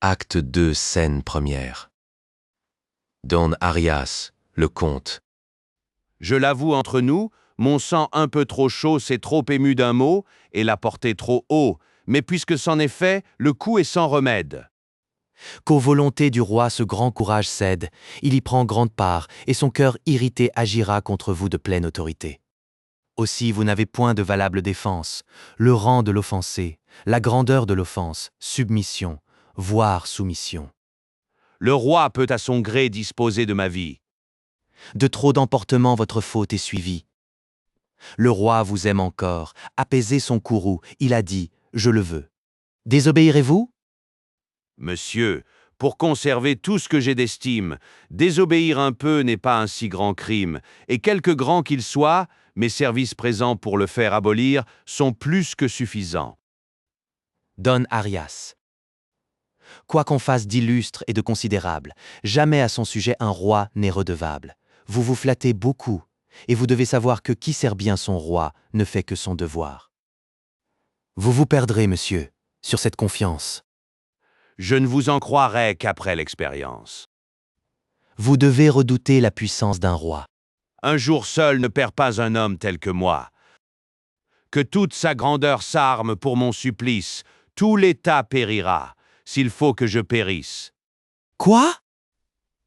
Acte 2, scène première. Don Arias, le comte. Je l'avoue entre nous, mon sang un peu trop chaud s'est trop ému d'un mot, et l'a porté trop haut, mais puisque c'en est fait, le coup est sans remède. Qu'aux volontés du roi ce grand courage cède, il y prend grande part, et son cœur irrité agira contre vous de pleine autorité. Aussi vous n'avez point de valable défense, le rang de l'offensé, la grandeur de l'offense, submission, voire soumission. Le roi peut à son gré disposer de ma vie. De trop d'emportement votre faute est suivie. Le roi vous aime encore, apaisez son courroux, il a dit, je le veux. Désobéirez-vous? Monsieur, pour conserver tout ce que j'ai d'estime, désobéir un peu n'est pas un si grand crime, et quelque grand qu'il soit, mes services présents pour le faire abolir sont plus que suffisants. Don Arias. Quoi qu'on fasse d'illustre et de considérable, jamais à son sujet un roi n'est redevable. Vous vous flattez beaucoup, et vous devez savoir que qui sert bien son roi ne fait que son devoir. Vous vous perdrez, monsieur, sur cette confiance. Je ne vous en croirai qu'après l'expérience. Vous devez redouter la puissance d'un roi. Un jour seul ne perd pas un homme tel que moi. Que toute sa grandeur s'arme pour mon supplice, tout l'État périra, s'il faut que je périsse. Quoi?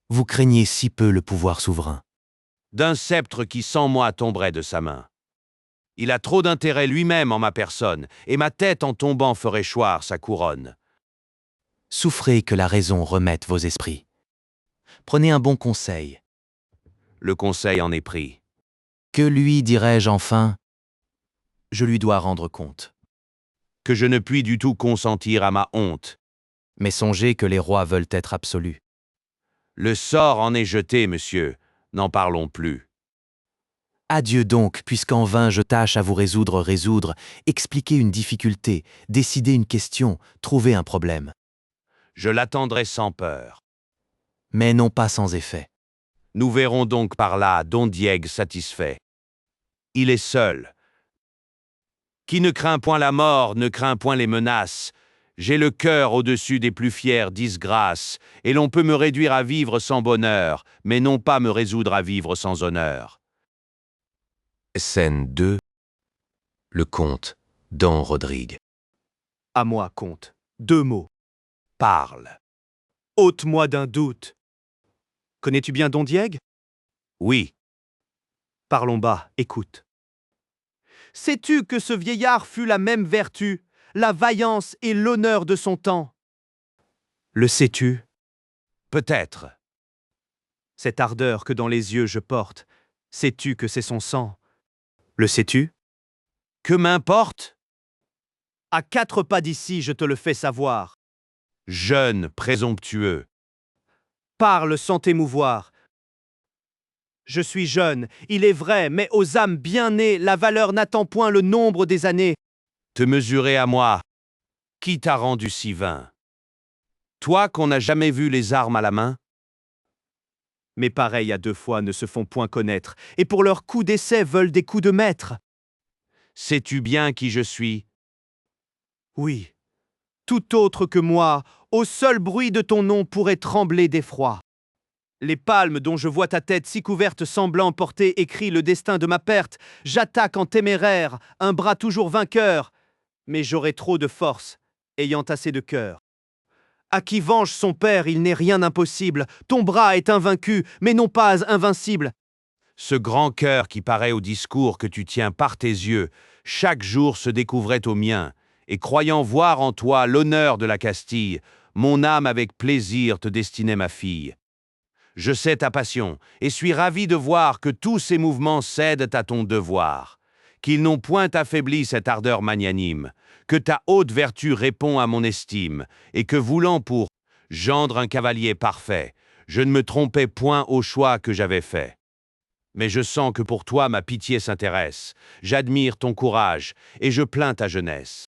Vous craignez si peu le pouvoir souverain. D'un sceptre qui sans moi tomberait de sa main. Il a trop d'intérêt lui-même en ma personne, et ma tête en tombant ferait choir sa couronne. Souffrez que la raison remette vos esprits. Prenez un bon conseil. Le conseil en est pris. Que lui dirai-je enfin? Je lui dois rendre compte. Que je ne puis du tout consentir à ma honte. Mais songez que les rois veulent être absolus. Le sort en est jeté, monsieur. N'en parlons plus. Adieu donc, puisqu'en vain je tâche à vous résoudre, expliquer une difficulté, décider une question, trouver un problème. Je l'attendrai sans peur. Mais non pas sans effet. Nous verrons donc par là Don Diego satisfait. Il est seul. Qui ne craint point la mort, ne craint point les menaces. J'ai le cœur au-dessus des plus fières disgrâces, et l'on peut me réduire à vivre sans bonheur, mais non pas me résoudre à vivre sans honneur. Scène 2. Le comte, Don Rodrigue. À moi, comte. 2 mots. Parle. Ôte-moi d'un doute. Connais-tu bien Don Diego? Oui, Parlons bas, écoute. Sais-tu que ce vieillard fut la même vertu, la vaillance et l'honneur de son temps? Le sais-tu? peut-être. Cette ardeur que dans les yeux je porte, sais-tu que c'est son sang? Le sais-tu? Que m'importe? À 4 pas d'ici, je te le fais savoir. Jeune, présomptueux. Parle sans t'émouvoir. Je suis jeune, il est vrai, mais aux âmes bien nées, la valeur n'attend point le nombre des années. Te mesurer à moi. Qui t'a rendu si vain? Toi qu'on n'a jamais vu les armes à la main? Mes pareils à 2 fois ne se font point connaître, et pour leurs coups d'essai veulent des coups de maître. Sais-tu bien qui je suis? Oui, tout autre que moi, au seul bruit de ton nom pourrait trembler d'effroi. Les palmes dont je vois ta tête si couverte semblant porter écrit le destin de ma perte, j'attaque en téméraire, un bras toujours vainqueur, mais j'aurai trop de force, ayant assez de cœur. À qui venge son père, il n'est rien impossible, ton bras est invaincu, mais non pas invincible. Ce grand cœur qui paraît au discours que tu tiens par tes yeux, chaque jour se découvrait au mien, et croyant voir en toi l'honneur de la Castille, mon âme avec plaisir te destinait ma fille. Je sais ta passion, et suis ravi de voir que tous ces mouvements cèdent à ton devoir, qu'ils n'ont point affaibli cette ardeur magnanime, que ta haute vertu répond à mon estime, et que voulant pour gendre un cavalier parfait, je ne me trompais point au choix que j'avais fait. Mais je sens que pour toi ma pitié s'intéresse, j'admire ton courage, et je plains ta jeunesse.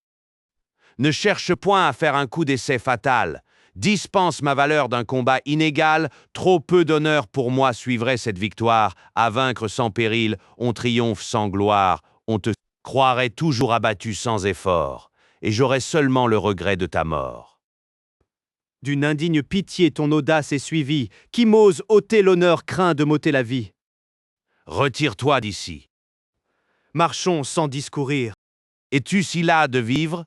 Ne cherche point à faire un coup d'essai fatal, dispense ma valeur d'un combat inégal, trop peu d'honneur pour moi suivrait cette victoire, à vaincre sans péril, on triomphe sans gloire, on te croirait toujours abattu sans effort, et j'aurais seulement le regret de ta mort. D'une indigne pitié ton audace est suivie. Qui m'ose ôter l'honneur craint de m'ôter la vie. Retire-toi d'ici. Marchons sans discourir. Es-tu si las de vivre?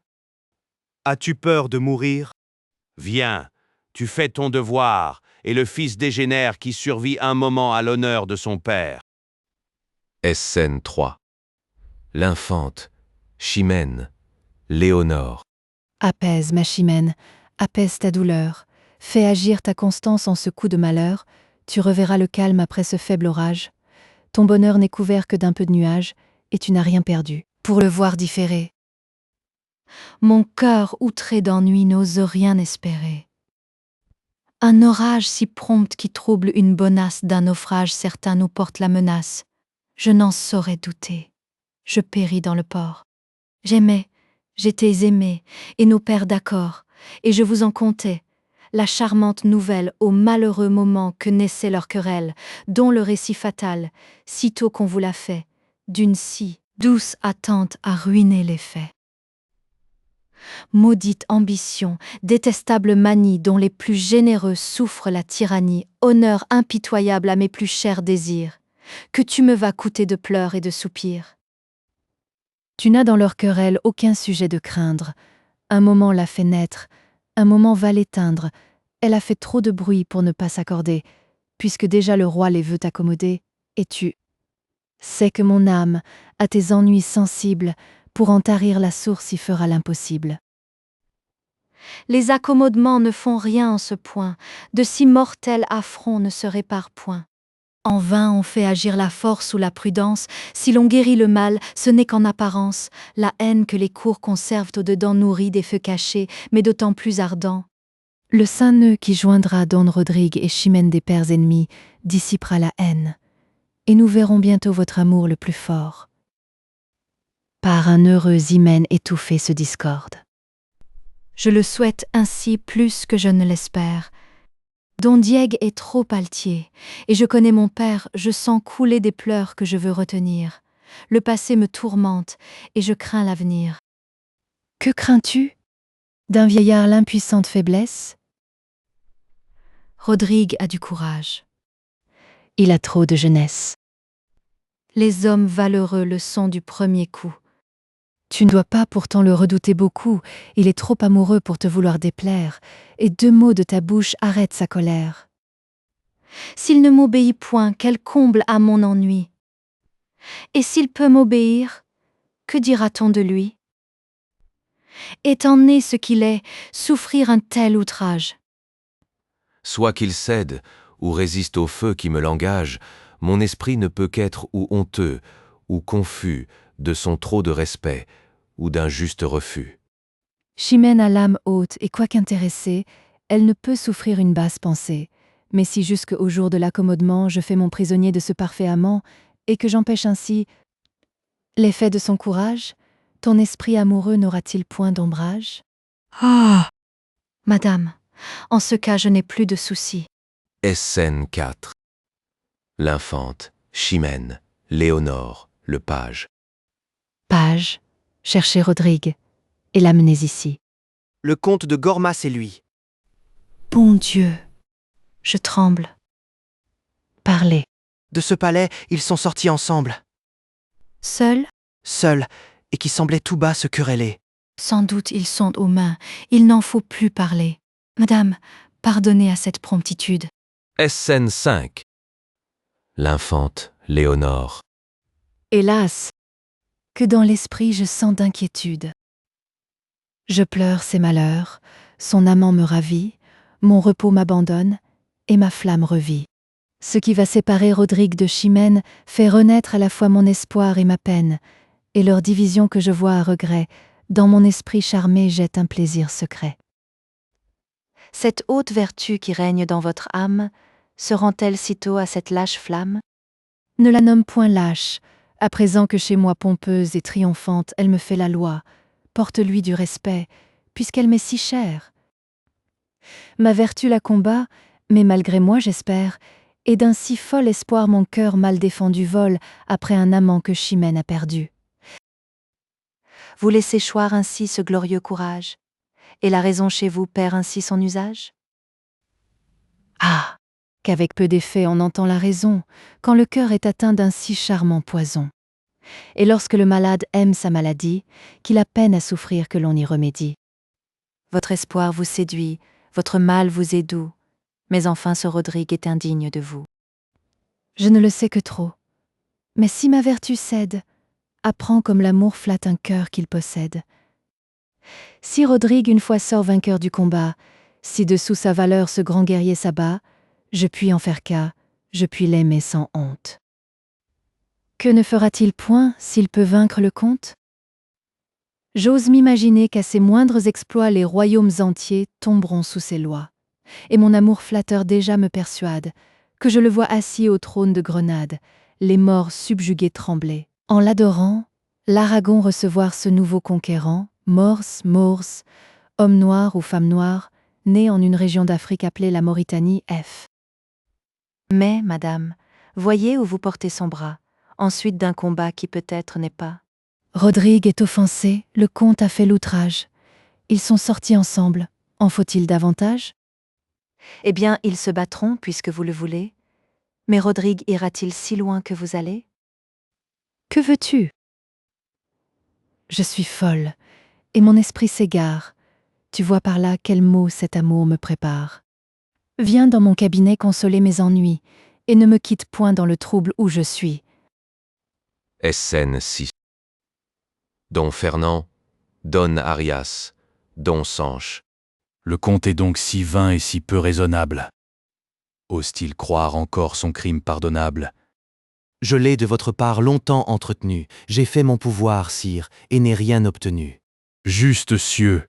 As-tu peur de mourir? Viens, tu fais ton devoir, et le fils dégénère qui survit un moment à l'honneur de son père. Scène 3. L'infante, Chimène, Léonore. Apaise, ma Chimène, apaise ta douleur. Fais agir ta constance en ce coup de malheur. Tu reverras le calme après ce faible orage. Ton bonheur n'est couvert que d'un peu de nuages, et tu n'as rien perdu pour le voir différer. Mon cœur outré d'ennui n'ose rien espérer. Un orage si prompt qui trouble une bonasse d'un naufrage certain nous porte la menace. Je n'en saurais douter. Je péris dans le port. J'aimais, j'étais aimé, et nos pères d'accord, et je vous en contais, la charmante nouvelle au malheureux moment que naissait leur querelle, dont le récit fatal, sitôt qu'on vous l'a fait, d'une si douce attente a ruiné les faits. Maudite ambition, détestable manie dont les plus généreux souffrent la tyrannie, honneur impitoyable à mes plus chers désirs, que tu me vas coûter de pleurs et de soupirs. Tu n'as dans leur querelle aucun sujet de craindre. Un moment l'a fait naître, un moment va l'éteindre. Elle a fait trop de bruit pour ne pas s'accorder, puisque déjà le roi les veut accommoder, et tu sais que mon âme, à tes ennuis sensibles, pour en tarir la source y fera l'impossible. Les accommodements ne font rien en ce point, de si mortels affronts ne se réparent point. En vain on fait agir la force ou la prudence, si l'on guérit le mal, ce n'est qu'en apparence, la haine que les cours conservent au-dedans nourrit des feux cachés, mais d'autant plus ardents. Le saint nœud qui joindra Don Rodrigue et Chimène des pères ennemis dissipera la haine, et nous verrons bientôt votre amour le plus fort. Par un heureux hymen étouffé se discorde. Je le souhaite ainsi plus que je ne l'espère. Don Diègue est trop altier, et je connais mon père, je sens couler des pleurs que je veux retenir. Le passé me tourmente, et je crains l'avenir. Que crains-tu? D'un vieillard l'impuissante faiblesse? Rodrigue a du courage. Il a trop de jeunesse. Les hommes valeureux le sont du premier coup. Tu ne dois pas pourtant le redouter beaucoup, il est trop amoureux pour te vouloir déplaire, et 2 mots de ta bouche arrêtent sa colère. S'il ne m'obéit point, quel comble à mon ennui! Et s'il peut m'obéir, que dira-t-on de lui? Étant né ce qu'il est, souffrir un tel outrage. Soit qu'il cède, ou résiste au feu qui me l'engage, mon esprit ne peut qu'être ou honteux, ou confus, de son trop de respect, ou d'un juste refus. Chimène a l'âme haute, et quoiqu'intéressée, elle ne peut souffrir une basse pensée. Mais si jusqu'au jour de l'accommodement je fais mon prisonnier de ce parfait amant, et que j'empêche ainsi l'effet de son courage, ton esprit amoureux n'aura-t-il point d'ombrage? Ah! Madame, en ce cas je n'ai plus de soucis. Scène 4. L'infante, Chimène, Léonore, le page. Page, cherchez Rodrigue, et l'amenez ici. Le comte de Gormas et lui. Bon Dieu, je tremble. Parlez. De ce palais, ils sont sortis ensemble, Seuls? seuls, et qui semblaient tout bas se quereller. Sans doute ils sont aux mains, il n'en faut plus parler. Madame, pardonnez à cette promptitude. Scène 5. L'infante, Léonore. Hélas, que dans l'esprit je sens d'inquiétude. Je pleure ses malheurs, son amant me ravit, mon repos m'abandonne, et ma flamme revit. Ce qui va séparer Rodrigue de Chimène fait renaître à la fois mon espoir et ma peine, et leur division que je vois à regret, dans mon esprit charmé jette un plaisir secret. Cette haute vertu qui règne dans votre âme, se rend-elle sitôt à cette lâche flamme? Ne la nomme point lâche, à présent que chez moi pompeuse et triomphante elle me fait la loi, porte-lui du respect, puisqu'elle m'est si chère. Ma vertu la combat, mais malgré moi j'espère, et d'un si fol espoir mon cœur mal défendu vole après un amant que Chimène a perdu. Vous laissez choir ainsi ce glorieux courage, et la raison chez vous perd ainsi son usage? Ah, qu'avec peu d'effet on entend la raison, quand le cœur est atteint d'un si charmant poison. Et lorsque le malade aime sa maladie, qu'il a peine à souffrir que l'on y remédie. Votre espoir vous séduit, votre mal vous est doux, mais enfin ce Rodrigue est indigne de vous. Je ne le sais que trop. Mais si ma vertu cède, apprends comme l'amour flatte un cœur qu'il possède. Si Rodrigue une fois sort vainqueur du combat, si dessous sa valeur ce grand guerrier s'abat, je puis en faire cas, je puis l'aimer sans honte. Que ne fera-t-il point s'il peut vaincre le comte? J'ose m'imaginer qu'à ses moindres exploits les royaumes entiers tomberont sous ses lois. Et mon amour flatteur déjà me persuade que je le vois assis au trône de Grenade, les morts subjugués trembler. En l'adorant, l'Aragon recevoir ce nouveau conquérant, Moors, homme noir ou femme noire, né en une région d'Afrique appelée la Mauritanie F. Mais, madame, voyez où vous portez son bras, ensuite d'un combat qui peut-être n'est pas. Rodrigue est offensé, le comte a fait l'outrage. Ils sont sortis ensemble, en faut-il davantage? Eh bien, ils se battront puisque vous le voulez. Mais Rodrigue ira-t-il si loin que vous allez? Que veux-tu? Je suis folle, et mon esprit s'égare. Tu vois par là quel mot cet amour me prépare. Viens dans mon cabinet consoler mes ennuis, et ne me quitte point dans le trouble où je suis. Scène 6. Don Fernand, Don Arias, Don Sanche. Le comte est donc si vain et si peu raisonnable. Ose-t-il croire encore son crime pardonnable? Je l'ai de votre part longtemps entretenu. J'ai fait mon pouvoir, sire, et n'ai rien obtenu. Juste cieux!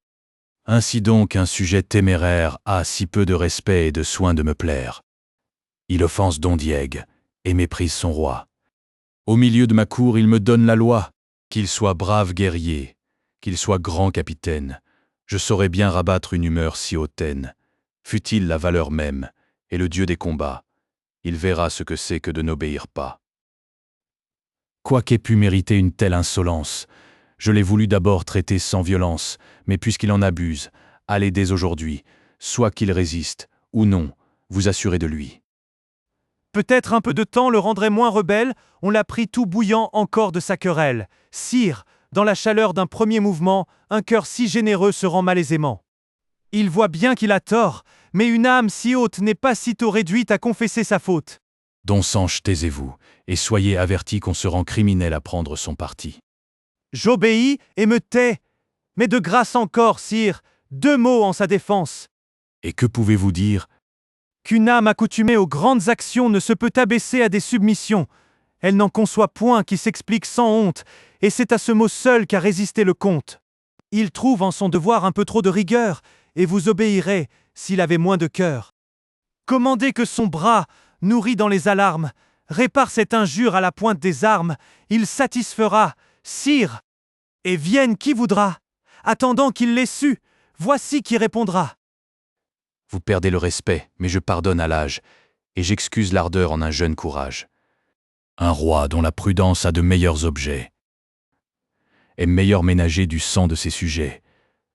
Ainsi donc un sujet téméraire a si peu de respect et de soin de me plaire. Il offense Don Diègue et méprise son roi. Au milieu de ma cour, il me donne la loi. Qu'il soit brave guerrier, qu'il soit grand capitaine, je saurais bien rabattre une humeur si hautaine. Fût-il la valeur même, et le dieu des combats, il verra ce que c'est que de n'obéir pas. Quoi qu'ait pu mériter une telle insolence, je l'ai voulu d'abord traiter sans violence, mais puisqu'il en abuse, allez dès aujourd'hui, soit qu'il résiste, ou non, vous assurez de lui. Peut-être un peu de temps le rendrait moins rebelle, on l'a pris tout bouillant encore de sa querelle. Sire, dans la chaleur d'un premier mouvement, un cœur si généreux se rend malaisément. Il voit bien qu'il a tort, mais une âme si haute n'est pas sitôt réduite à confesser sa faute. Don Sanche, taisez-vous, et soyez avertis qu'on se rend criminel à prendre son parti. J'obéis et me tais. Mais de grâce encore, sire, 2 mots en sa défense. Et que pouvez-vous dire? Qu'une âme accoutumée aux grandes actions ne se peut abaisser à des submissions. Elle n'en conçoit point qui s'explique sans honte, et c'est à ce mot seul qu'a résisté le comte. Il trouve en son devoir un peu trop de rigueur, et vous obéirez s'il avait moins de cœur. Commandez que son bras, nourri dans les alarmes, répare cette injure à la pointe des armes, il satisfera, sire, et vienne qui voudra. Attendant qu'il l'ait su, voici qui répondra. Vous perdez le respect, mais je pardonne à l'âge, et j'excuse l'ardeur en un jeune courage. Un roi dont la prudence a de meilleurs objets est meilleur ménager du sang de ses sujets.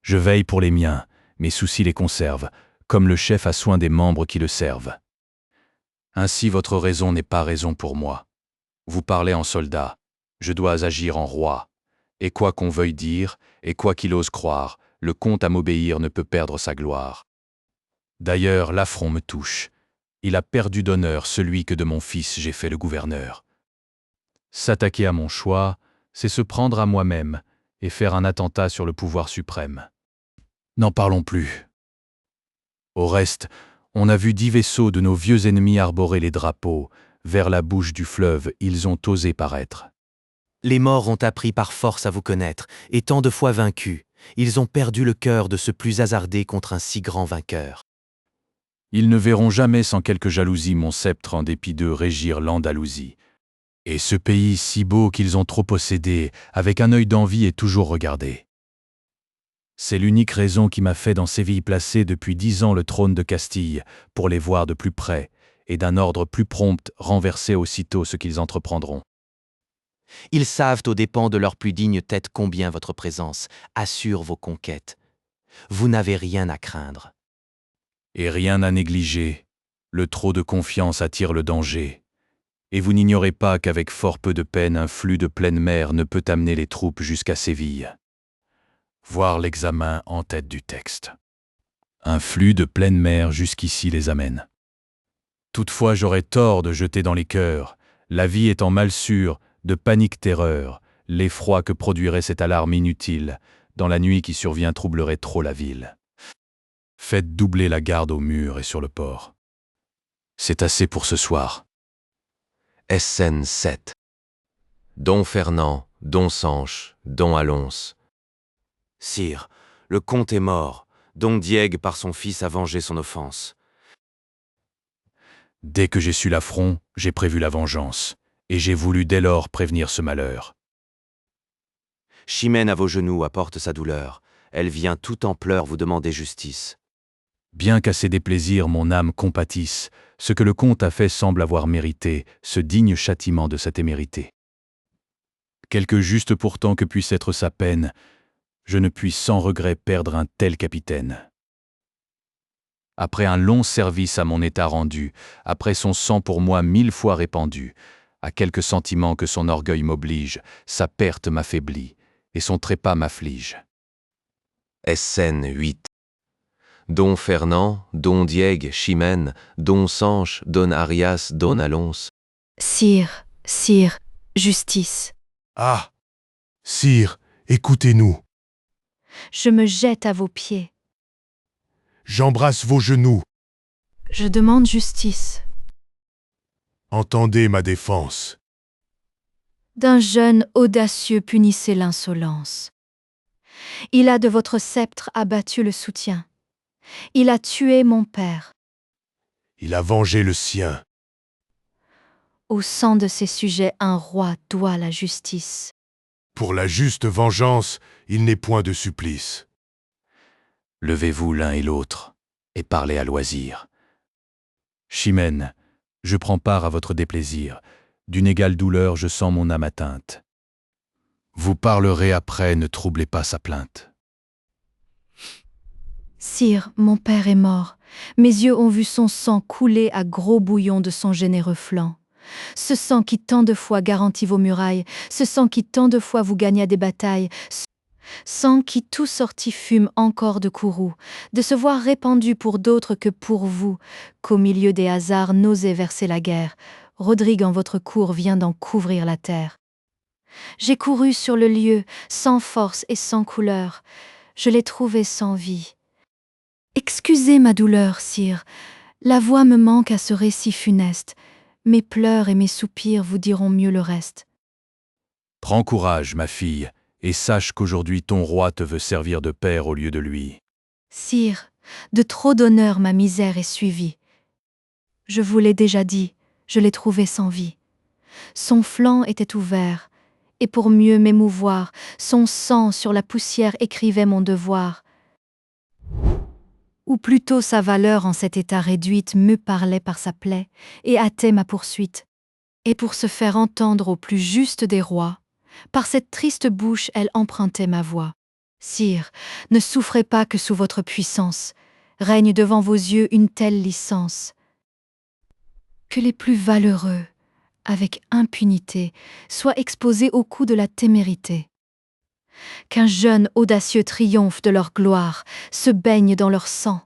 Je veille pour les miens, mes soucis les conservent, comme le chef a soin des membres qui le servent. Ainsi votre raison n'est pas raison pour moi. Vous parlez en soldat, je dois agir en roi. Et quoi qu'on veuille dire, et quoi qu'il ose croire, le comte à m'obéir ne peut perdre sa gloire. D'ailleurs, l'affront me touche. Il a perdu d'honneur celui que de mon fils j'ai fait le gouverneur. S'attaquer à mon choix, c'est se prendre à moi-même et faire un attentat sur le pouvoir suprême. N'en parlons plus. Au reste, on a vu 10 vaisseaux de nos vieux ennemis arborer les drapeaux. Vers la bouche du fleuve, ils ont osé paraître. Les morts ont appris par force à vous connaître, et tant de fois vaincus, ils ont perdu le cœur de se plus hasarder contre un si grand vainqueur. Ils ne verront jamais sans quelque jalousie mon sceptre en dépit d'eux régir l'Andalousie. Et ce pays si beau qu'ils ont trop possédé, avec un œil d'envie et toujours regardé. C'est l'unique raison qui m'a fait dans Séville placer depuis 10 ans le trône de Castille, pour les voir de plus près, et d'un ordre plus prompt renverser aussitôt ce qu'ils entreprendront. Ils savent aux dépens de leur plus digne tête combien votre présence assure vos conquêtes. Vous n'avez rien à craindre. Et rien à négliger. Le trop de confiance attire le danger. Et vous n'ignorez pas qu'avec fort peu de peine, un flux de pleine mer ne peut amener les troupes jusqu'à Séville. Voir l'examen en tête du texte. Un flux de pleine mer jusqu'ici les amène. Toutefois j'aurais tort de jeter dans les cœurs, la vie étant mal sûre, de panique-terreur, l'effroi que produirait cette alarme inutile, dans la nuit qui survient troublerait trop la ville. Faites doubler la garde au mur et sur le port. C'est assez pour ce soir. Scène 7. Don Fernand, Don Sanche, Don Alonse. Sire, le comte est mort. Don Diègue par son fils a vengé son offense. Dès que j'ai su l'affront, j'ai prévu la vengeance, et j'ai voulu dès lors prévenir ce malheur. Chimène à vos genoux apporte sa douleur. Elle vient tout en pleurs vous demander justice. Bien qu'à ses déplaisirs mon âme compatisse, ce que le comte a fait semble avoir mérité, ce digne châtiment de sa témérité. Quelque juste pourtant que puisse être sa peine, je ne puis sans regret perdre un tel capitaine. Après un long service à mon état rendu, après son sang pour moi 1000 fois répandu, à quelque sentiment que son orgueil m'oblige, sa perte m'affaiblit, et son trépas m'afflige. Scène 8. Don Fernand, Don Diègue, Chimène, Don Sanche, Don Arias, Don Alonse. Sire, sire, justice. Ah! Sire, écoutez-nous. Je me jette à vos pieds. J'embrasse vos genoux. Je demande justice. Entendez ma défense. D'un jeune audacieux punissez l'insolence. Il a de votre sceptre abattu le soutien. Il a tué mon père. Il a vengé le sien. Au sang de ses sujets, un roi doit la justice. Pour la juste vengeance, il n'est point de supplice. Levez-vous l'un et l'autre, et parlez à loisir. Chimène, je prends part à votre déplaisir. D'une égale douleur, je sens mon âme atteinte. Vous parlerez après, ne troublez pas sa plainte. Sire, mon père est mort. Mes yeux ont vu son sang couler à gros bouillons de son généreux flanc. Ce sang qui tant de fois garantit vos murailles, ce sang qui tant de fois vous gagna des batailles, ce sang qui tout sorti fume encore de courroux, de se voir répandu pour d'autres que pour vous, qu'au milieu des hasards n'osait verser la guerre. Rodrigue en votre cour vient d'en couvrir la terre. J'ai couru sur le lieu, sans force et sans couleur. Je l'ai trouvé sans vie. Excusez ma douleur, sire. La voix me manque à ce récit funeste. Mes pleurs et mes soupirs vous diront mieux le reste. Prends courage, ma fille, et sache qu'aujourd'hui ton roi te veut servir de père au lieu de lui. Sire, de trop d'honneur ma misère est suivie. Je vous l'ai déjà dit, je l'ai trouvé sans vie. Son flanc était ouvert, et pour mieux m'émouvoir, son sang sur la poussière écrivait mon devoir. Ou plutôt sa valeur en cet état réduite me parlait par sa plaie et hâtait ma poursuite. Et pour se faire entendre au plus juste des rois, par cette triste bouche elle empruntait ma voix. Sire, ne souffrez pas que sous votre puissance règne devant vos yeux une telle licence. Que les plus valeureux, avec impunité, soient exposés au coup de la témérité. Qu'un jeune audacieux triomphe de leur gloire, se baigne dans leur sang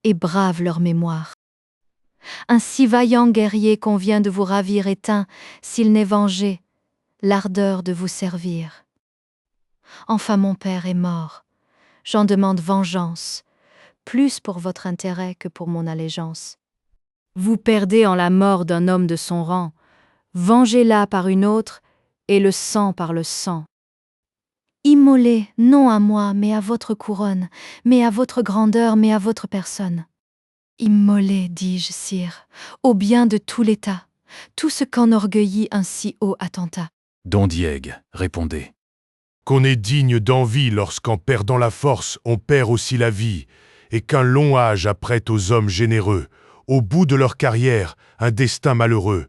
et brave leur mémoire. Un si vaillant guerrier qu'on vient de vous ravir éteint, s'il n'est vengé, l'ardeur de vous servir. Enfin mon père est mort, j'en demande vengeance, plus pour votre intérêt que pour mon allégeance. Vous perdez en la mort d'un homme de son rang, vengez-la par une autre, et le sang par le sang. Immolé, non à moi, mais à votre couronne, mais à votre grandeur, mais à votre personne. Immolé, dis-je, sire, au bien de tout l'État, tout ce qu'enorgueillit un si haut attentat. Don Diègue, répondez. Qu'on est digne d'envie lorsqu'en perdant la force, on perd aussi la vie, et qu'un long âge apprête aux hommes généreux, au bout de leur carrière, un destin malheureux.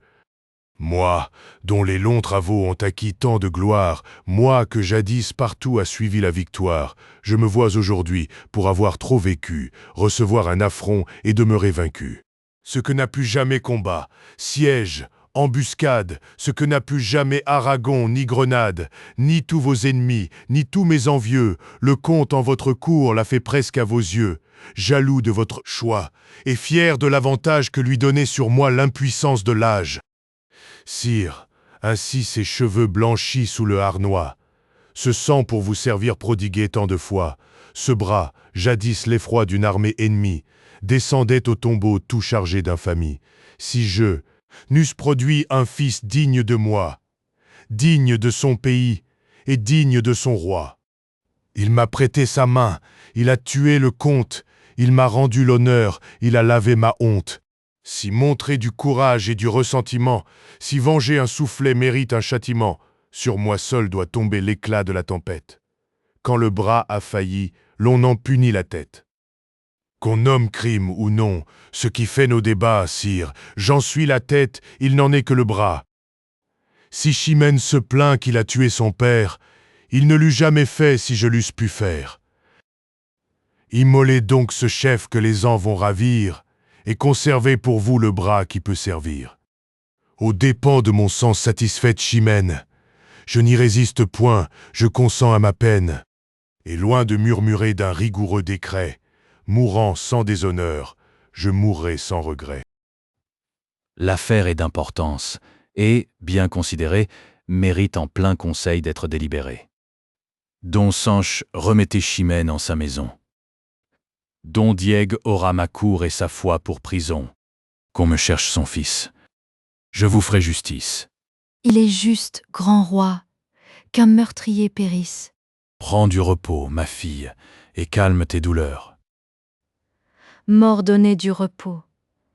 Moi, dont les longs travaux ont acquis tant de gloire, moi que jadis partout a suivi la victoire, je me vois aujourd'hui, pour avoir trop vécu, recevoir un affront et demeurer vaincu. ce que n'a pu jamais combat, siège, embuscade, ce que n'a pu jamais Aragon ni Grenade, ni tous vos ennemis, ni tous mes envieux, le comte en votre cour l'a fait presque à vos yeux, jaloux de votre choix, et fier de l'avantage que lui donnait sur moi l'impuissance de l'âge. Sire, ainsi ses cheveux blanchis sous le harnois, ce sang pour vous servir prodigué tant de fois, ce bras, jadis l'effroi d'une armée ennemie, descendait au tombeau tout chargé d'infamie. Si je n'eusse produit un fils digne de moi, digne de son pays et digne de son roi. Il m'a prêté sa main, il a tué le comte, il m'a rendu l'honneur, il a lavé ma honte. Si montrer du courage et du ressentiment, si venger un soufflet mérite un châtiment, sur moi seul doit tomber l'éclat de la tempête. Quand le bras a failli, l'on en punit la tête. Qu'on nomme crime ou non, ce qui fait nos débats, sire, j'en suis la tête, il n'en est que le bras. Si Chimène se plaint qu'il a tué son père, il ne l'eût jamais fait si je l'eusse pu faire. Immolez donc ce chef que les ans vont ravir, et conservez pour vous le bras qui peut servir. Aux dépens de mon sang satisfaite Chimène, je n'y résiste point, je consens à ma peine, et loin de murmurer d'un rigoureux décret, mourant sans déshonneur, je mourrai sans regret. L'affaire est d'importance, et, bien considérée, mérite en plein conseil d'être délibérée. Don Sanche, remettez Chimène en sa maison. Don Diègue aura ma cour et sa foi pour prison. Qu'on me cherche son fils. Je vous ferai justice. Il est juste, grand roi, qu'un meurtrier périsse. Prends du repos, ma fille, et calme tes douleurs. M'ordonner du repos,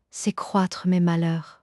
c'est croître mes malheurs.